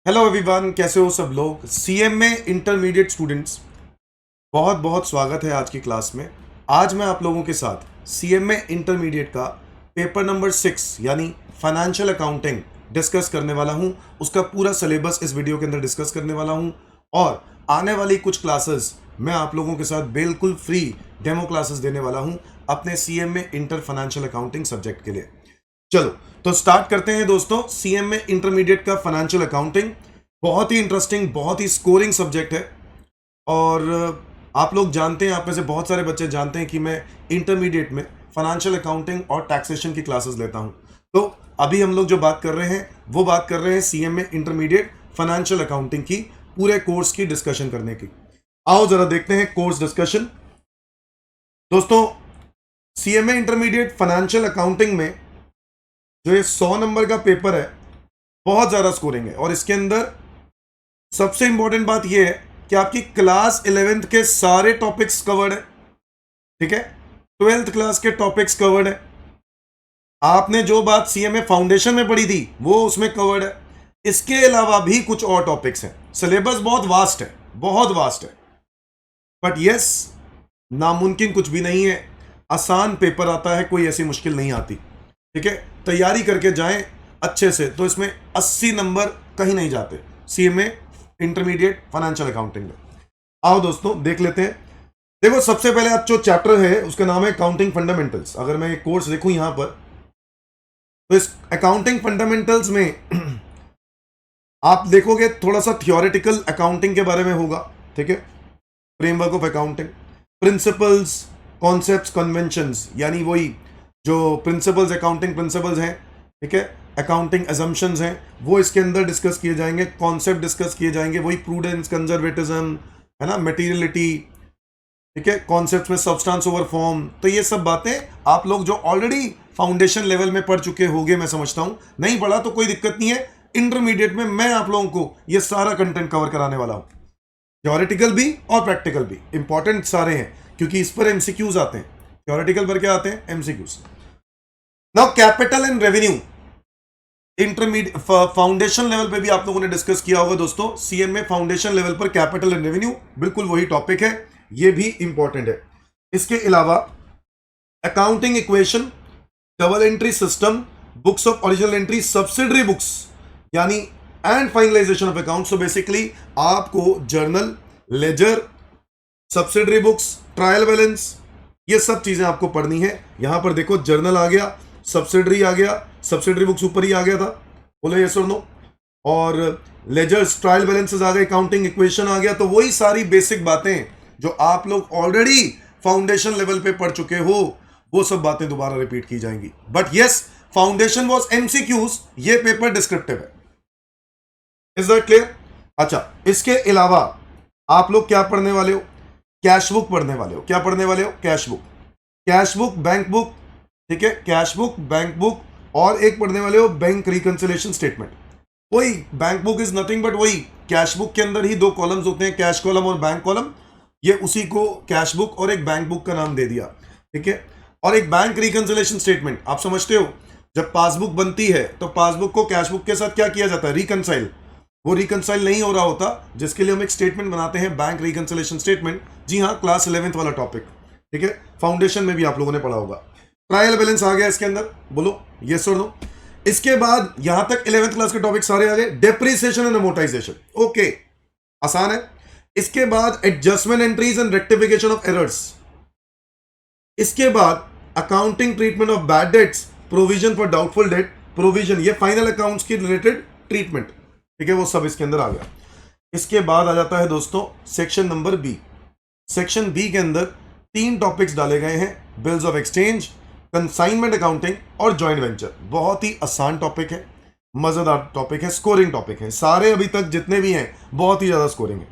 Hello everyone, कैसे हो सब लोग। सीएमए इंटरमीडिएट स्टूडेंट्स, बहुत बहुत स्वागत है आज की क्लास में। आज मैं आप लोगों के साथ सीएमए इंटरमीडिएट का पेपर नंबर 6 यानी फाइनेंशियल अकाउंटिंग डिस्कस करने वाला हूं। उसका पूरा सिलेबस इस वीडियो के अंदर डिस्कस करने वाला हूं और आने वाली कुछ क्लासेस मैं आप लोगों के साथ बिल्कुल फ्री डेमो क्लासेस देने वाला हूं अपने CMA inter financial accounting subject के लिए। चलो तो स्टार्ट करते हैं दोस्तों। सीएमए इंटरमीडिएट का फाइनेंशियल अकाउंटिंग बहुत ही इंटरेस्टिंग, बहुत ही स्कोरिंग सब्जेक्ट है। और आप लोग जानते हैं, आप में से बहुत सारे बच्चे जानते हैं कि मैं इंटरमीडिएट में फाइनेंशियल अकाउंटिंग और टैक्सेशन की क्लासेस लेता हूं। तो अभी हम लोग जो बात कर रहे हैं वो बात कर रहे हैं सीएमए इंटरमीडिएट फाइनेंशियल अकाउंटिंग की, पूरे कोर्स की डिस्कशन करने की। आओ जरा देखते हैं कोर्स डिस्कशन। दोस्तों, सीएमए इंटरमीडिएट फाइनेंशियल अकाउंटिंग में जो ये 100 नंबर का पेपर है, बहुत ज़्यादा स्कोरिंग है। और इसके अंदर सबसे इंपॉर्टेंट बात यह है कि आपकी क्लास 11th के सारे टॉपिक्स कवर्ड है, ठीक है। 12th क्लास के टॉपिक्स कवर्ड है। आपने जो बात सीएमए फाउंडेशन में पढ़ी थी वो उसमें कवर्ड है। इसके अलावा भी कुछ और टॉपिक्स हैं। सिलेबस बहुत वास्ट है, बहुत वास्ट है। बट यस, नामुमकिन कुछ भी नहीं है। आसान पेपर आता है, कोई ऐसी मुश्किल नहीं आती, ठीक है। तैयारी करके जाएं अच्छे से तो इसमें 80 नंबर कहीं नहीं जाते सीएमए इंटरमीडिएट फाइनेंशियल अकाउंटिंग में। आओ दोस्तों देख लेते हैं। देखो, सबसे पहले आज जो चैप्टर है उसका नाम है अकाउंटिंग फंडामेंटल्स। अगर मैं एक कोर्स देखूं यहां पर, तो इस अकाउंटिंग फंडामेंटल्स में आप देखोगे थोड़ा सा थियोरेटिकल अकाउंटिंग के बारे में होगा, ठीक है। Framework of accounting, principles, concepts, conventions, यानी वही जो प्रिंसिपल्स, अकाउंटिंग प्रिंसिपल्स हैं, ठीक है। अकाउंटिंग असम्पशंस हैं, वो इसके अंदर डिस्कस किए जाएंगे। कॉन्सेप्ट डिस्कस किए जाएंगे, वही प्रूडेंस, कंजर्वेटिज्म, है ना, मटेरियलिटी, ठीक है। कॉन्सेप्ट में सब्सटेंस ओवर फॉर्म। तो ये सब बातें आप लोग जो ऑलरेडी फाउंडेशन लेवल में पढ़ चुके होंगे, मैं समझता हूं। नहीं पढ़ा तो कोई दिक्कत नहीं है, इंटरमीडिएट में मैं आप लोगों को ये सारा कंटेंट कवर कराने वाला हूं, थ्योरेटिकल भी और प्रैक्टिकल भी। इंपॉर्टेंट सारे हैं क्योंकि इस पर एमसीक्यूज आते हैं। थ्योरेटिकल पर क्या आते हैं? MCQs. Now capital and revenue intermediate foundation level पे भी आप लोगों ने डिस्कस किया होगा दोस्तों। सीएमए फाउंडेशन लेवल पर कैपिटल एंड रेवेन्यू बिल्कुल वही टॉपिक है, ये भी इंपॉर्टेंट है। इसके अलावा accounting equation, double entry system, books of original entry, subsidiary books यानी and finalization of account. So basically आपको journal, ledger, subsidiary books, trial balance, ये सब चीजें आपको पढ़नी है। यहां पर देखो, जर्नल आ गया, सब्सिडरी आ गया, सब्सिडरी बुक्स ऊपर ही आ गया था, बोलो यस और नो। और लेजर्स, ट्रायल बैलेंसेस आ गए, अकाउंटिंग इक्वेशन आ गया। तो वही सारी बेसिक बातें जो आप लोग ऑलरेडी फाउंडेशन लेवल पे पढ़ चुके हो, वो सब बातें दोबारा रिपीट की जाएंगी। But yes, foundation was MCQs, ये पेपर डिस्क्रिप्टिव है। Is that clear? अच्छा, इसके अलावा आप लोग क्या पढ़ने वाले हो? कैश बुक पढ़ने वाले हो। क्या पढ़ने वाले हो? Cash book, cash book, bank book, ठीक है। कैश बुक, बैंक बुक, और एक पढ़ने वाले हो बैंक रिकंसिलिएशन स्टेटमेंट। वही bank book is nothing but वही कैश बुक के अंदर ही दो कॉलम्स होते हैं, कैश कॉलम और बैंक कॉलम। ये उसी को कैश बुक और एक बैंक बुक का नाम दे दिया, ठीक है। और एक बैंक रिकंसिलिएशन स्टेटमेंट, आप समझते हो, जब पासबुक बनती है तो पासबुक को कैश बुक के साथ क्या किया जाता है? रिकंसाइल। वो रिकंसाइल नहीं हो रहा होता, जिसके लिए हम एक स्टेटमेंट बनाते हैं, बैंक रिकंसिलिएशन स्टेटमेंट। जी हाँ, क्लास 11th वाला टॉपिक, ठीक है। फाउंडेशन में भी आप लोगों ने पढ़ा होगा। ट्रायल बैलेंस आ गया इसके अंदर, बोलो यस और नो। इसके बाद यहां तक 11th क्लास के टॉपिक सारे आ गए। डेप्रिसिएशन एंड अमोर्टाइजेशन, ओके, आसान है। इसके बाद adjustment entries and rectification of errors. इसके बाद accounting treatment of bad debts, provision for doubtful debt, provision, ये फाइनल अकाउंट्स की रिलेटेड ट्रीटमेंट, ठीक है, वो सब इसके अंदर आ गया। इसके बाद आ जाता है दोस्तों section number B. Section B के अंदर 3 टॉपिक्स डाले गए हैं, bills of exchange, consignment accounting और जॉइंट वेंचर। बहुत ही आसान टॉपिक है, मजेदार टॉपिक है, स्कोरिंग टॉपिक है। सारे अभी तक जितने भी हैं बहुत ही ज्यादा स्कोरिंग है।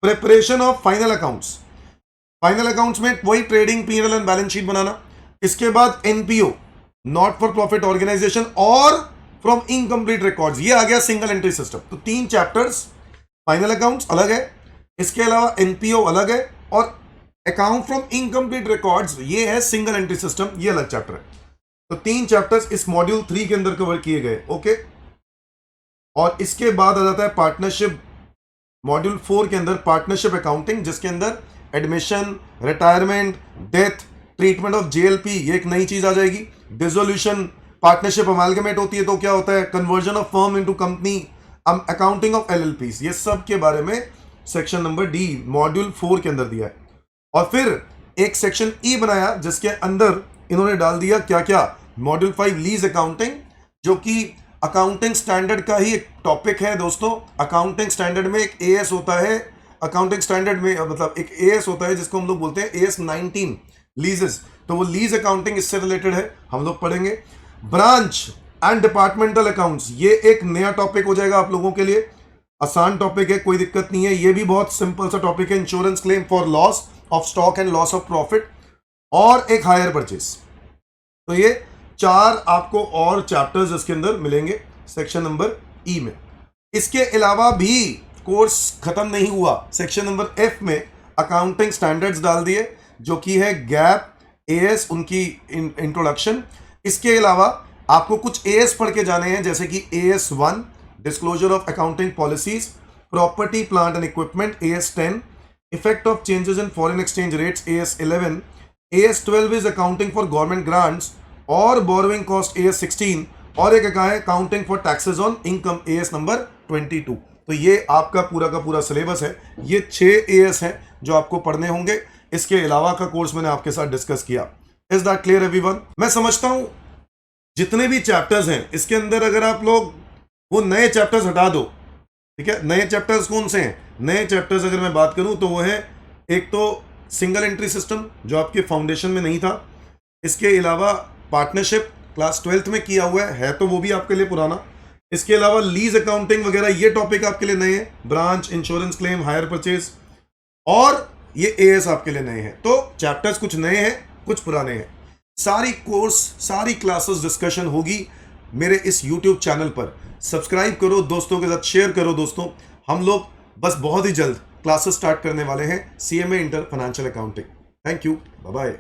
Preparation of final accounts, final accounts में वही trading, PNL and balance sheet बनाना। इसके बाद NPO, not for profit organization, और फ्रॉम इनकम्प्लीट रिकॉर्ड्स, ये आ गया सिंगल एंट्री सिस्टम। तो 3 चैप्टर्स, फाइनल अकाउंट्स अलग है, इसके अलावा एनपीओ अलग है, और अकाउंट फ्रॉम इनकम्प्लीट रिकॉर्ड्स ये है सिंगल एंट्री सिस्टम, ये अलग चैप्टर है। तो 3 चैप्टर्स इस मॉड्यूल 3 के अंदर कवर किए गए, ओके। और इसके बाद आ जाता है पार्टनरशिप, मॉड्यूल 4 के अंदर पार्टनरशिप अकाउंटिंग, जिसके अंदर admission, retirement, death, treatment of JLP, ये एक नई चीज आ जाएगी। डिसोल्यूशन, पार्टनरशिप अमालगमेट होती है तो क्या होता है, conversion of firm into company, accounting of LLPs, ये सब के बारे में सेक्शन नंबर डी मॉड्यूल 4 के अंदर दिया है। और फिर एक सेक्शन ई बनाया जिसके अंदर इन्होंने डाल दिया क्या क्या, मॉड्यूल 5 लीज अकाउंटिंग, जो कि अकाउंटिंग स्टैंडर्ड का ही एक टॉपिक है दोस्तों। अकाउंटिंग स्टैंडर्ड में एक एएस होता है, अकाउंटिंग स्टैंडर्ड में मतलब एक एएस होता है जिसको हम लोग बोलते हैं एएस 19 लीजेस, तो वो लीज अकाउंटिंग इससे रिलेटेड है, हम लोग पढ़ेंगे। ब्रांच एंड डिपार्टमेंटल अकाउंट्स, ये एक नया टॉपिक हो जाएगा आप लोगों के लिए, आसान टॉपिक है, कोई दिक्कत नहीं है, ये भी बहुत सिंपल सा टॉपिक है। Insurance claim for loss of stock and loss of profit, और एक हायर परचेज। तो ये 4 आपको और चैप्टर्स इसके अंदर मिलेंगे सेक्शन नंबर ई में। इसके अलावा भी कोर्स खत्म नहीं हुआ, सेक्शन नंबर एफ में अकाउंटिंग स्टैंडर्ड्स डाल दिए, जो कि है गैप, एएस, उनकी इंट्रोडक्शन। इसके अलावा आपको कुछ एएस पढ़ के जाने हैं, जैसे कि as 1 disclosure of accounting policies, property plant and equipment as 10, effect of changes in foreign exchange rates as 11, as 12 is accounting for government grants और बोरोइंग कॉस्ट एएस 16, और एक है accounting for taxes on income as number 22। तो ये आपका पूरा का पूरा सिलेबस है, ये 6 एएस हैं जो आपको पढ़ने होंगे। इसके अलावा का कोर्स मैंने आपके साथ डिस्कस किया। Is that clear everyone? मैं समझता हूं जितने भी चैप्टर्स हैं इसके अंदर अगर आप लोग वो नए चैप्टर्स हटा दो, ठीक है, नए चैप्टर्स कौन से हैं? नए चैप्टर्स अगर मैं बात करूं तो वो है, एक तो सिंगल एंट्री सिस्टम जो आपके फाउंडेशन में नहीं था, इसके अलावा पार्टनरशिप क्लास 12th में किया हुआ है तो वो भी आपके लिए पुराना, इसके अलावा लीज अकाउंटिंग वगैरह ये टॉपिक आपके लिए नए हैं, branch, insurance claim, hire purchase, और ये एएस आपके लिए नए हैं। तो चैप्टर्स कुछ नए हैं कुछ पुराने हैं। सारी कोर्स, सारी क्लासेस डिस्कशन होगी मेरे इस यूट्यूब चैनल पर। सब्सक्राइब करो, दोस्तों के साथ शेयर करो। दोस्तों हम लोग बस बहुत ही जल्द क्लासेस स्टार्ट करने वाले हैं, CMA inter financial accounting. Thank you, bye bye.